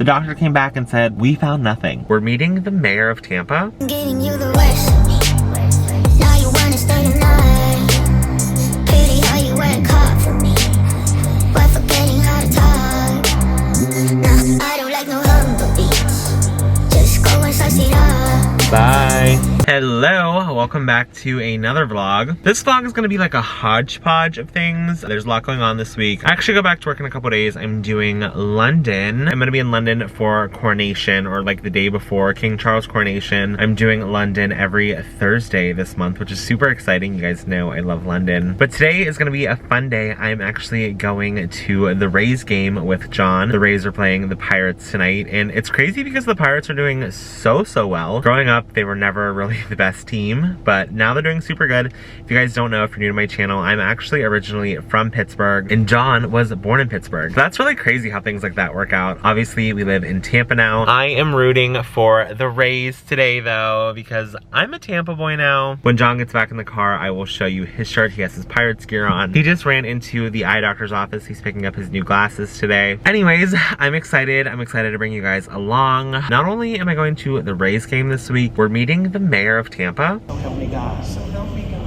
The doctor came back and said, we found nothing. We're meeting the mayor of Tampa. Getting you the rest of me. Now you wanna stay the night. Pity how you weren't caught for me. But forgetting how to talk. Nah, I don't like no humble beats. Just go and slice it up. Bye. Hello, welcome back to another vlog. This vlog is gonna be like a hodgepodge of things. There's a lot going on this week. I actually go back to work in a couple days. I'm doing London. I'm gonna be in London for coronation, or like the day before King Charles coronation. I'm doing London every Thursday this month, which is super exciting. You guys know I love London. But today is gonna be a fun day. I'm actually going to the Rays game with John. The Rays are playing the Pirates tonight, and it's crazy because the Pirates are doing so well. Growing up, they were never really the best team, but now they're doing super good. If you guys don't know, if you're new to my channel, I'm actually originally from Pittsburgh, and John was born in Pittsburgh. So that's really crazy how things like that work out. Obviously, we live in Tampa now. I am rooting for the Rays today, though, because I'm a Tampa boy now. When John gets back in the car, I will show you his shirt. He has his Pirates gear on. He just ran into the eye doctor's office. He's picking up his new glasses today. Anyways, I'm excited. I'm excited to bring you guys along. Not only am I going to the Rays game this week, we're meeting the mayor of Tampa. So help me God. So help me God.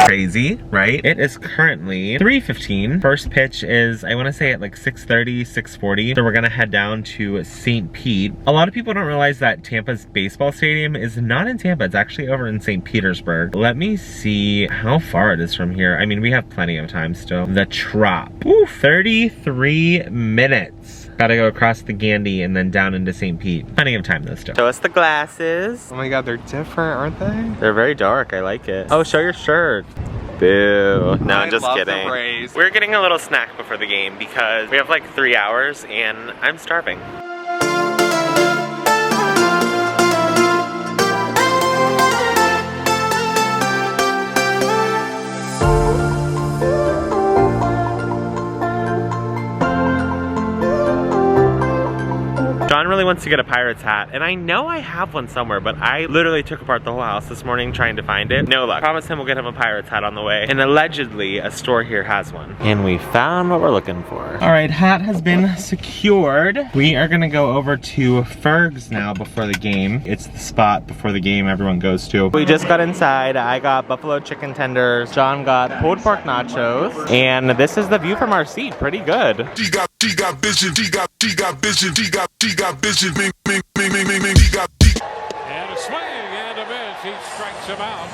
Crazy, right? It is currently 3:15. First pitch is, I want to say at like 6:30, 6:40. So we're gonna head down to St. Pete. A lot of people don't realize that Tampa's baseball stadium is not in Tampa. It's actually over in St. Petersburg. Let me see how far it is from here. I mean, we have plenty of time still. The Trop. Ooh, 33 minutes. Gotta go across the Gandy and then down into St. Pete. Plenty of time though still. Show us the glasses. Oh my God, they're different, aren't they? They're very dark, I like it. Oh, show your shirt. Boo. No, I'm just kidding. We're getting a little snack before the game because we have like 3 hours and I'm starving. John really wants to get a Pirates hat, and I know I have one somewhere, but I literally took apart the whole house this morning trying to find it. No luck. Promise him we'll get him a Pirates hat on the way, and allegedly a store here has one. And we found what we're looking for. All right, hat has been secured. We are gonna go over to Ferg's now before the game. It's the spot before the game everyone goes to. We just got inside. I got buffalo chicken tenders. John got pulled pork nachos, and this is the view from our seat. Pretty good. She got vision, she got vision, she got vision, me, she got And a swing and a miss. He strikes him out.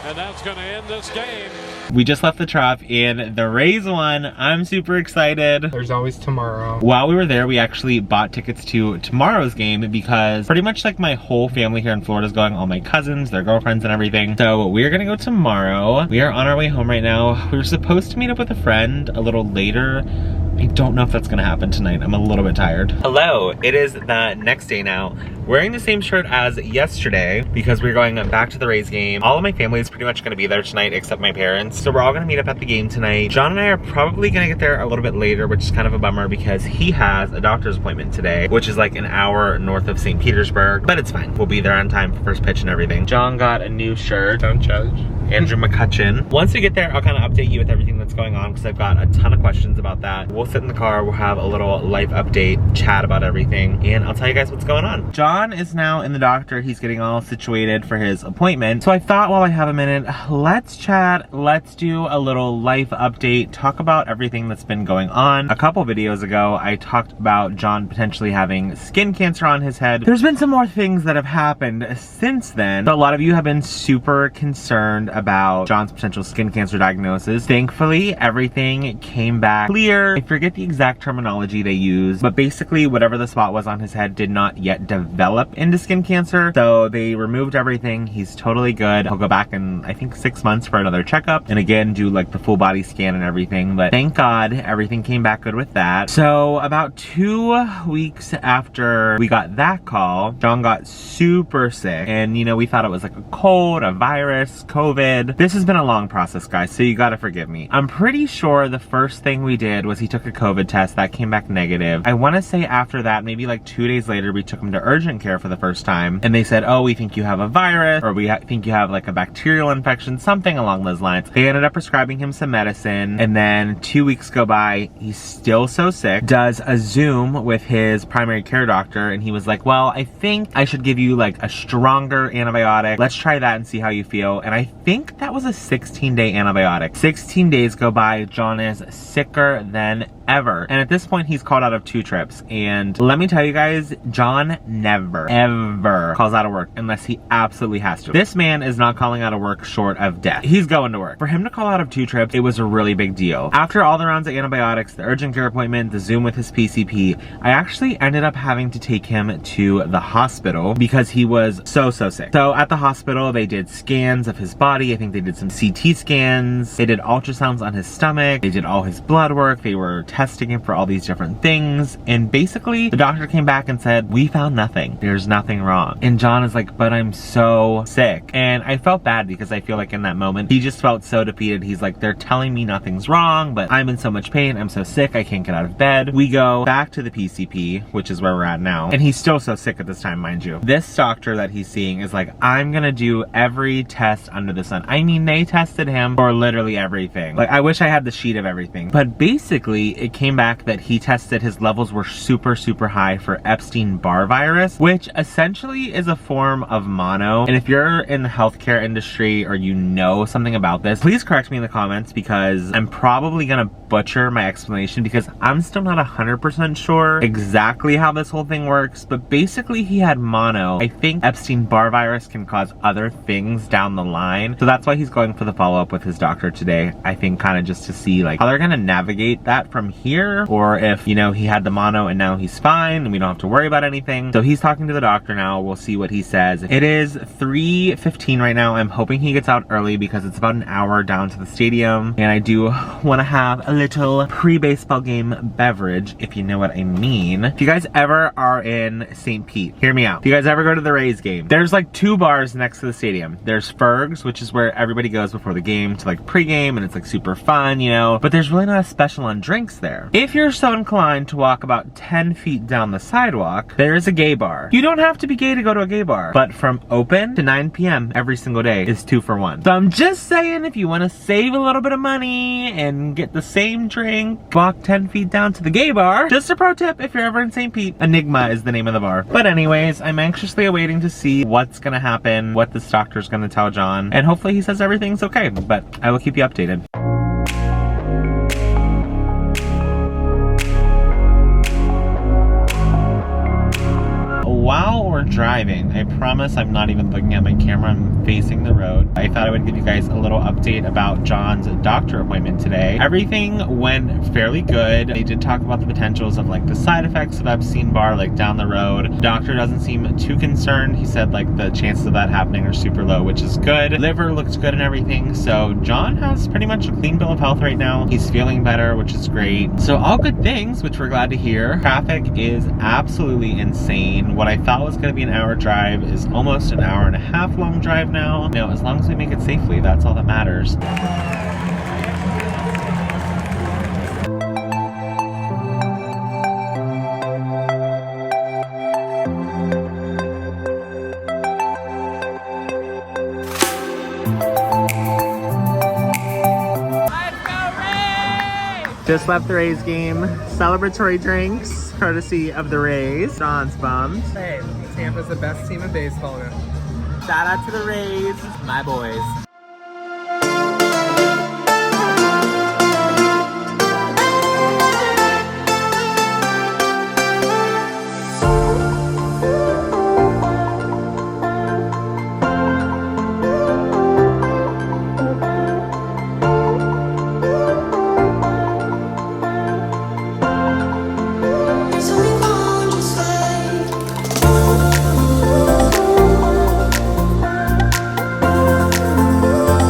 And that's going to end this game. We just left the Trop and the Rays won. I'm super excited. There's always tomorrow. While we were there, we actually bought tickets to tomorrow's game because pretty much like my whole family here in Florida is going, all my cousins, their girlfriends and everything. So we're gonna go tomorrow. We are on our way home right now. We were supposed to meet up with a friend a little later. I don't know if that's gonna happen tonight. I'm a little bit tired. Hello, it is the next day now. Wearing the same shirt as yesterday because we're going back to the Rays game. All of my family is pretty much gonna be there tonight except my parents. So we're all gonna meet up at the game tonight. John and I are probably gonna get there a little bit later, which is kind of a bummer because he has a doctor's appointment today, which is like an hour north of St. Petersburg, but it's fine. We'll be there on time for first pitch and everything. John got a new shirt. Don't judge. Andrew McCutcheon. Once we get there, I'll kind of update you with everything that's going on because I've got a ton of questions about that. We'll sit in the car, we'll have a little life update, chat about everything, and I'll tell you guys what's going on. John is now in the doctor. He's getting all situated for his appointment. So I thought while I have a minute, let's chat, let's do a little life update, talk about everything that's been going on. A couple videos ago, I talked about John potentially having skin cancer on his head. There's been some more things that have happened since then. So a lot of you have been super concerned about John's potential skin cancer diagnosis. Thankfully, everything came back clear. I forget the exact terminology they use, but basically whatever the spot was on his head did not yet develop into skin cancer. So they removed everything. He's totally good. He'll go back in, I think, 6 months for another checkup and again do like the full body scan and everything. But thank God everything came back good with that. So about 2 weeks after we got that call, John got super sick. And you know, we thought it was like a cold, a virus, COVID. COVID. This has been a long process, guys, so you gotta forgive me. I'm pretty sure the first thing we did was he took a COVID test that came back negative. I want to say after that, maybe like 2 days later, we took him to urgent care for the first time, and they said, oh, we think you have a virus, or we think you have like a bacterial infection, something along those lines. They ended up prescribing him some medicine, and then 2 weeks go by, he's still so sick, does a Zoom with his primary care doctor, and he was like, well, I think I should give you like a stronger antibiotic. Let's try that and see how you feel. And I think that was a 16-day antibiotic. 16 days go by, John is sicker than ever. And at this point, he's called out of 2 trips. And let me tell you guys, John never, ever calls out of work unless he absolutely has to. This man is not calling out of work short of death. He's going to work. For him to call out of 2 trips, it was a really big deal. After all the rounds of antibiotics, the urgent care appointment, the Zoom with his PCP, I actually ended up having to take him to the hospital because he was so sick. So at the hospital, they did scans of his body. I think they did some CT scans. They did ultrasounds on his stomach. They did all his blood work. They were testing him for all these different things. And basically, the doctor came back and said, we found nothing. There's nothing wrong. And John is like, but I'm so sick. And I felt bad because I feel like in that moment, he just felt so defeated. He's like, they're telling me nothing's wrong, but I'm in so much pain. I'm so sick. I can't get out of bed. We go back to the PCP, which is where we're at now. And he's still so sick at this time, mind you. This doctor that he's seeing is like, I'm gonna do every test under the sun. I mean, they tested him for literally everything. Like, I wish I had the sheet of everything. But basically, it came back that he tested his levels were super high for Epstein-Barr virus, which essentially is a form of mono. And if you're in the healthcare industry or you know something about this, please correct me in the comments because I'm probably gonna butcher my explanation because I'm still not 100% sure exactly how this whole thing works. But basically, he had mono. I think Epstein-Barr virus can cause other things down the line. So that's why he's going for the follow-up with his doctor today. I think kind of just to see like how they're gonna navigate that from here, or if, you know, he had the mono and now he's fine and we don't have to worry about anything. So he's talking to the doctor now. We'll see what he says. It is 3:15 right now. I'm hoping he gets out early because it's about an hour down to the stadium. And I do want to have a little pre-baseball game beverage, if you know what I mean. If you guys ever are in St. Pete, hear me out. If you guys ever go to the Rays game, there's like 2 bars next to the stadium. There's Ferg's, which is where everybody goes before the game to like pregame, and it's like super fun, you know, but there's really not a special on drinks there. If you're so inclined to walk about 10 feet down the sidewalk, there is a gay bar. You don't have to be gay to go to a gay bar, but from open to 9 p.m. every single day is 2 for 1. So I'm just saying, if you want to save a little bit of money and get the same drink, walk 10 feet down to the gay bar. Just a pro tip if you're ever in St. Pete. Enigma is the name of the bar. But anyways, I'm anxiously awaiting to see what's gonna happen, what this doctor's gonna tell John, and hopefully he says everything's okay, but I will keep you updated. While we're driving, I promise I'm not even looking at my camera, I'm facing the road. I thought I would give you guys a little update about John's doctor appointment today. Everything went fairly good. They did talk about the potentials of like the side effects of Epstein-Barr like down the road. The doctor doesn't seem too concerned. He said like the chances of that happening are super low, which is good. Liver looks good and everything. So John has pretty much a clean bill of health right now. He's feeling better, which is great. So all good things, which we're glad to hear. Traffic is absolutely insane. What I thought was going to be an hour drive is almost an hour and a half long drive now. You know, as long as we make it safely, that's all that matters. Just left the Rays game. Celebratory drinks, courtesy of the Rays. John's bummed. Hey, Tampa's the best team in baseball now. Shout out to the Rays, my boys.